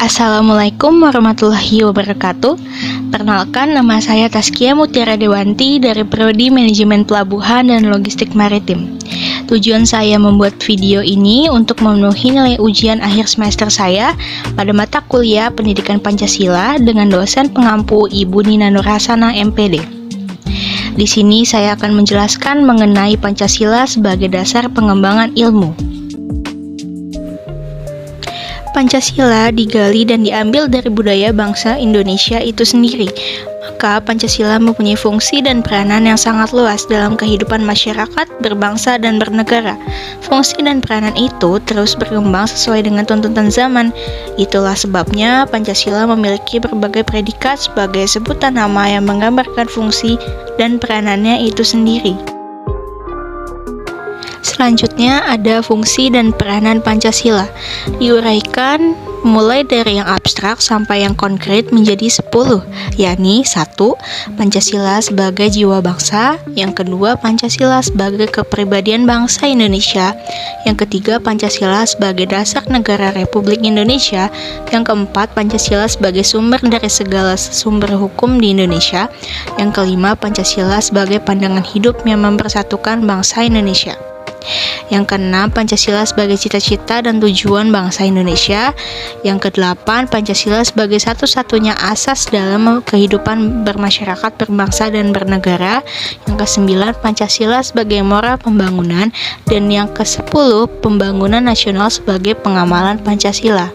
Assalamualaikum warahmatullahi wabarakatuh. Perkenalkan, nama saya Taskia Mutiara Dewanti dari Prodi Manajemen Pelabuhan dan Logistik Maritim. Tujuan saya membuat video ini untuk memenuhi nilai ujian akhir semester saya pada mata kuliah Pendidikan Pancasila dengan dosen pengampu Ibu Nina Nurhasana MPD. Di sini saya akan menjelaskan mengenai Pancasila sebagai dasar pengembangan ilmu. Pancasila digali dan diambil dari budaya bangsa Indonesia itu sendiri. Maka Pancasila mempunyai fungsi dan peranan yang sangat luas dalam kehidupan masyarakat, berbangsa, dan bernegara. Fungsi dan peranan itu terus berkembang sesuai dengan tuntutan zaman. Itulah sebabnya Pancasila memiliki berbagai predikat sebagai sebutan nama yang menggambarkan fungsi dan peranannya itu sendiri. Selanjutnya ada fungsi dan peranan Pancasila. Diuraikan mulai dari yang abstrak sampai yang konkret menjadi 10, yakni 1. Pancasila sebagai jiwa bangsa. Yang kedua, Pancasila sebagai kepribadian bangsa Indonesia. Yang ketiga, Pancasila sebagai dasar negara Republik Indonesia. Yang keempat, Pancasila sebagai sumber dari segala sumber hukum di Indonesia. Yang kelima, Pancasila sebagai pandangan hidup yang mempersatukan bangsa Indonesia. Yang keenam, Pancasila sebagai cita-cita dan tujuan bangsa Indonesia. Yang kedelapan, Pancasila sebagai satu-satunya asas dalam kehidupan bermasyarakat, berbangsa, dan bernegara. Yang kesembilan, Pancasila sebagai moral pembangunan. Dan yang kesepuluh, pembangunan nasional sebagai pengamalan Pancasila.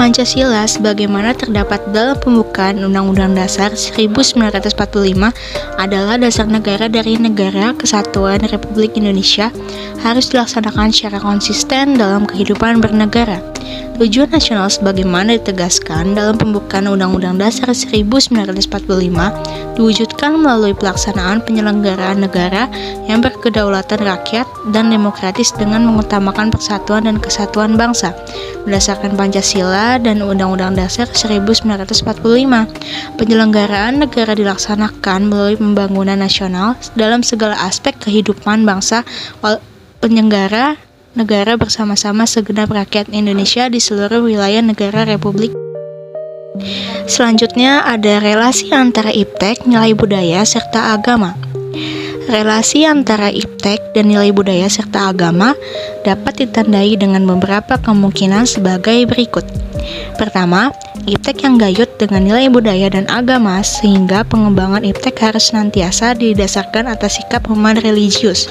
Pancasila sebagaimana terdapat dalam pembukaan Undang-Undang Dasar 1945 adalah dasar negara dari Negara Kesatuan Republik Indonesia, harus dilaksanakan secara konsisten dalam kehidupan bernegara. Tujuan nasional sebagaimana ditegaskan dalam pembukaan Undang-Undang Dasar 1945 diwujudkan melalui pelaksanaan penyelenggaraan negara yang berkedaulatan rakyat dan demokratis dengan mengutamakan persatuan dan kesatuan bangsa berdasarkan Pancasila dan Undang-Undang Dasar 1945. Penyelenggaraan negara dilaksanakan melalui pembangunan nasional dalam segala aspek kehidupan bangsa. Penyelenggara negara bersama-sama segenap rakyat Indonesia di seluruh wilayah negara Republik. Selanjutnya ada relasi antara iptek, nilai budaya, serta agama. Relasi antara iptek dan nilai budaya serta agama dapat ditandai dengan beberapa kemungkinan sebagai berikut. Pertama, iptek yang gayut dengan nilai budaya dan agama sehingga pengembangan iptek harus senantiasa didasarkan atas sikap human religius.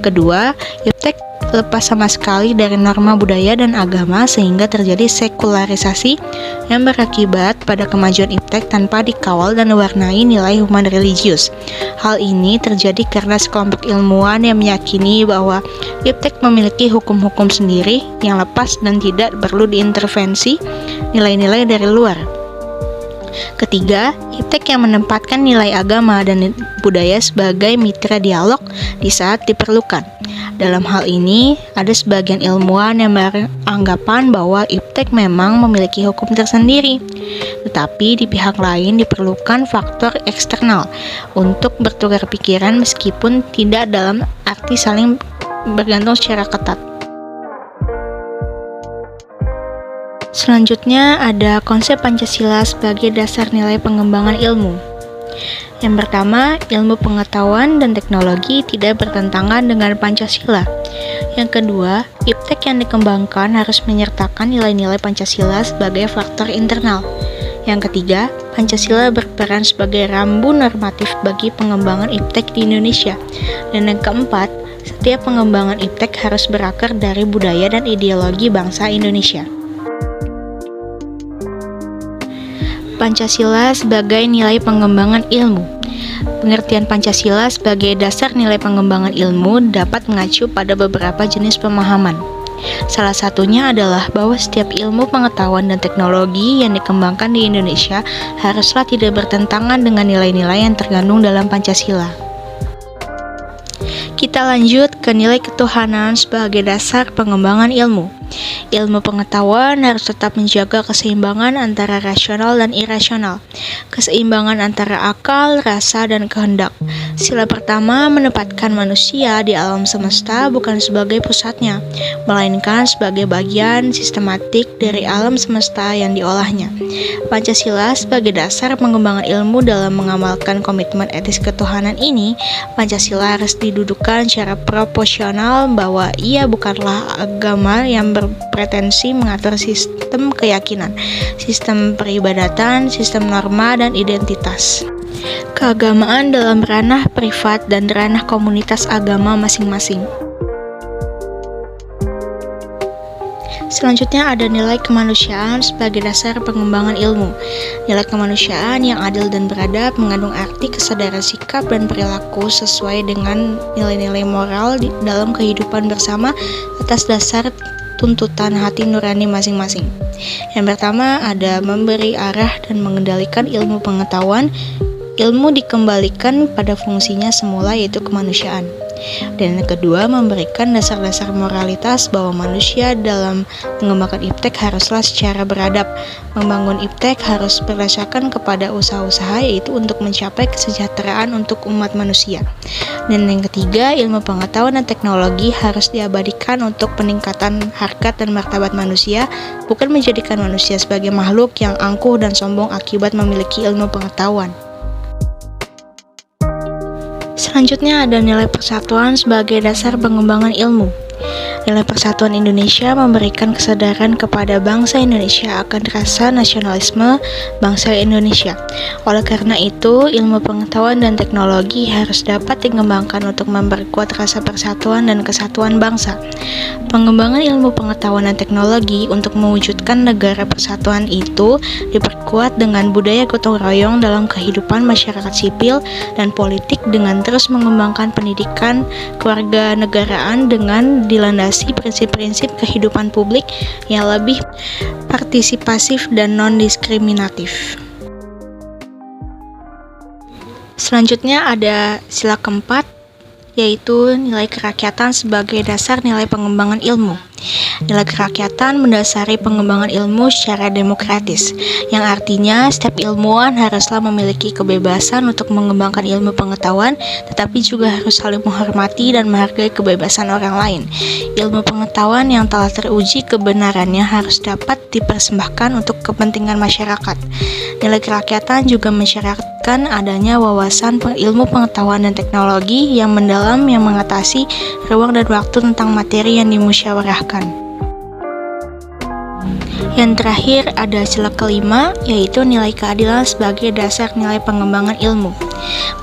Kedua, iptek lepas sama sekali dari norma budaya dan agama sehingga terjadi sekularisasi yang berakibat pada kemajuan iptek tanpa dikawal dan diwarnai nilai human religius. Hal ini terjadi karena sekelompok ilmuwan yang meyakini bahwa iptek memiliki hukum-hukum sendiri yang lepas dan tidak perlu diintervensi nilai-nilai dari luar. Ketiga, iptek yang menempatkan nilai agama dan budaya sebagai mitra dialog di saat diperlukan. Dalam hal ini, ada sebagian ilmuwan yang beranggapan bahwa iptek memang memiliki hukum tersendiri. Tetapi di pihak lain diperlukan faktor eksternal untuk bertukar pikiran meskipun tidak dalam arti saling bergantung secara ketat. Selanjutnya ada konsep Pancasila sebagai dasar nilai pengembangan ilmu. Yang pertama, ilmu pengetahuan dan teknologi tidak bertentangan dengan Pancasila. Yang kedua, iptek yang dikembangkan harus menyertakan nilai-nilai Pancasila sebagai faktor internal. Yang ketiga, Pancasila berperan sebagai rambu normatif bagi pengembangan iptek di Indonesia. Dan yang keempat, setiap pengembangan iptek harus berakar dari budaya dan ideologi bangsa Indonesia. Pancasila sebagai nilai pengembangan ilmu. Pengertian Pancasila sebagai dasar nilai pengembangan ilmu dapat mengacu pada beberapa jenis pemahaman. Salah satunya adalah bahwa setiap ilmu pengetahuan dan teknologi yang dikembangkan di Indonesia haruslah tidak bertentangan dengan nilai-nilai yang terkandung dalam Pancasila. Kita lanjut ke nilai ketuhanan sebagai dasar pengembangan ilmu. Ilmu pengetahuan harus tetap menjaga keseimbangan antara rasional dan irasional, keseimbangan antara akal, rasa, dan kehendak. Sila pertama menempatkan manusia di alam semesta bukan sebagai pusatnya, melainkan sebagai bagian sistematik dari alam semesta yang diolahnya. Pancasila sebagai dasar pengembangan ilmu dalam mengamalkan komitmen etis ketuhanan ini, Pancasila harus didudukan secara proporsional bahwa ia bukanlah agama yang berpretensi mengatur sistem keyakinan, sistem peribadatan, sistem norma, dan identitas keagamaan dalam ranah privat dan ranah komunitas agama masing-masing. Selanjutnya ada nilai kemanusiaan sebagai dasar pengembangan ilmu. Nilai kemanusiaan yang adil dan beradab mengandung arti kesadaran sikap dan perilaku sesuai dengan nilai-nilai moral dalam kehidupan bersama atas dasar tuntutan hati nurani masing-masing. Yang pertama ada memberi arah dan mengendalikan ilmu pengetahuan. Ilmu dikembalikan pada fungsinya semula yaitu kemanusiaan. Dan yang kedua, memberikan dasar-dasar moralitas bahwa manusia dalam mengembangkan iptek haruslah secara beradab. Membangun iptek harus berdasarkan kepada usaha-usaha yaitu untuk mencapai kesejahteraan untuk umat manusia. Dan yang ketiga, ilmu pengetahuan dan teknologi harus diabadikan untuk peningkatan harkat dan martabat manusia, bukan menjadikan manusia sebagai makhluk yang angkuh dan sombong akibat memiliki ilmu pengetahuan. Selanjutnya ada nilai persatuan sebagai dasar pengembangan ilmu. Nilai persatuan Indonesia memberikan kesadaran kepada bangsa Indonesia akan rasa nasionalisme bangsa Indonesia. Oleh karena itu, ilmu pengetahuan dan teknologi harus dapat dikembangkan untuk memperkuat rasa persatuan dan kesatuan bangsa. Pengembangan ilmu pengetahuan dan teknologi untuk mewujudkan negara persatuan itu diperkuat dengan budaya gotong royong dalam kehidupan masyarakat sipil dan politik dengan terus mengembangkan pendidikan kewarganegaraan dengan dilandasi prinsip-prinsip kehidupan publik yang lebih partisipasif dan non-diskriminatif. Selanjutnya ada sila keempat, yaitu nilai kerakyatan sebagai dasar nilai pengembangan ilmu. Nilai kerakyatan mendasari pengembangan ilmu secara demokratis, yang artinya setiap ilmuwan haruslah memiliki kebebasan untuk mengembangkan ilmu pengetahuan, tetapi juga harus saling menghormati dan menghargai kebebasan orang lain. Ilmu pengetahuan yang telah teruji kebenarannya harus dapat dipersembahkan untuk kepentingan masyarakat. Nilai kerakyatan juga mensyaratkan adanya wawasan ilmu pengetahuan dan teknologi yang mendalam yang mengatasi ruang dan waktu tentang materi yang dimusyawarahkan. Yang terakhir ada sila kelima, yaitu nilai keadilan sebagai dasar nilai pengembangan ilmu.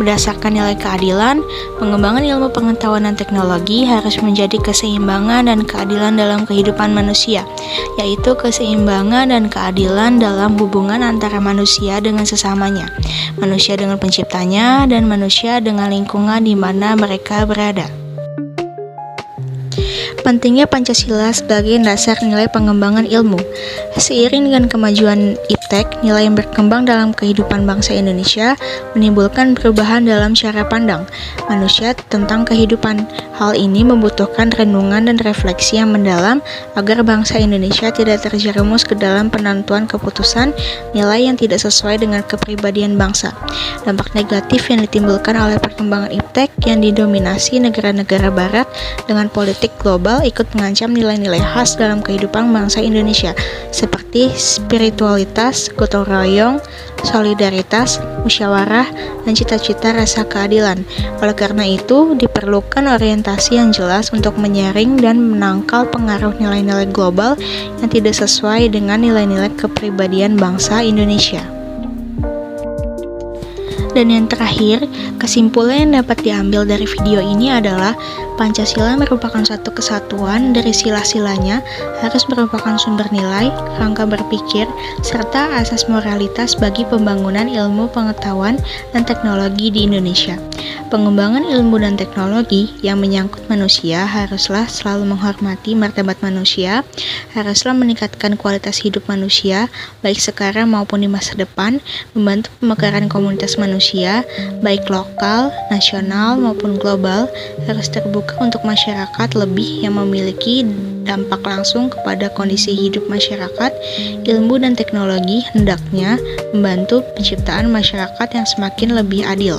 Berdasarkan nilai keadilan, pengembangan ilmu pengetahuan dan teknologi harus menjadi keseimbangan dan keadilan dalam kehidupan manusia, yaitu keseimbangan dan keadilan dalam hubungan antara manusia dengan sesamanya, manusia dengan penciptanya, dan manusia dengan lingkungan di mana mereka berada. Pentingnya Pancasila sebagai dasar nilai pengembangan ilmu. Seiring dengan kemajuan iptek, nilai yang berkembang dalam kehidupan bangsa Indonesia menimbulkan perubahan dalam cara pandang manusia tentang kehidupan. Hal ini membutuhkan renungan dan refleksi yang mendalam agar bangsa Indonesia tidak terjerumus ke dalam penentuan keputusan nilai yang tidak sesuai dengan kepribadian bangsa. Dampak negatif yang ditimbulkan oleh perkembangan iptek yang didominasi negara-negara barat dengan politik global ikut mengancam nilai-nilai khas dalam kehidupan bangsa Indonesia seperti spiritualitas, gotong royong, solidaritas, musyawarah, dan cita-cita rasa keadilan. Oleh karena itu, diperlukan orientasi yang jelas untuk menyaring dan menangkal pengaruh nilai-nilai global yang tidak sesuai dengan nilai-nilai kepribadian bangsa Indonesia. Dan yang terakhir, kesimpulan yang dapat diambil dari video ini adalah Pancasila merupakan suatu kesatuan dari sila-silanya, harus merupakan sumber nilai, rangka berpikir, serta asas moralitas bagi pembangunan ilmu pengetahuan dan teknologi di Indonesia. Pengembangan ilmu dan teknologi yang menyangkut manusia haruslah selalu menghormati martabat manusia, haruslah meningkatkan kualitas hidup manusia, baik sekarang maupun di masa depan, membantu pemekaran komunitas manusia, baik lokal lokal, nasional, maupun global harus terbuka untuk masyarakat lebih yang memiliki dampak langsung kepada kondisi hidup masyarakat. Ilmu dan teknologi hendaknya membantu penciptaan masyarakat yang semakin lebih adil.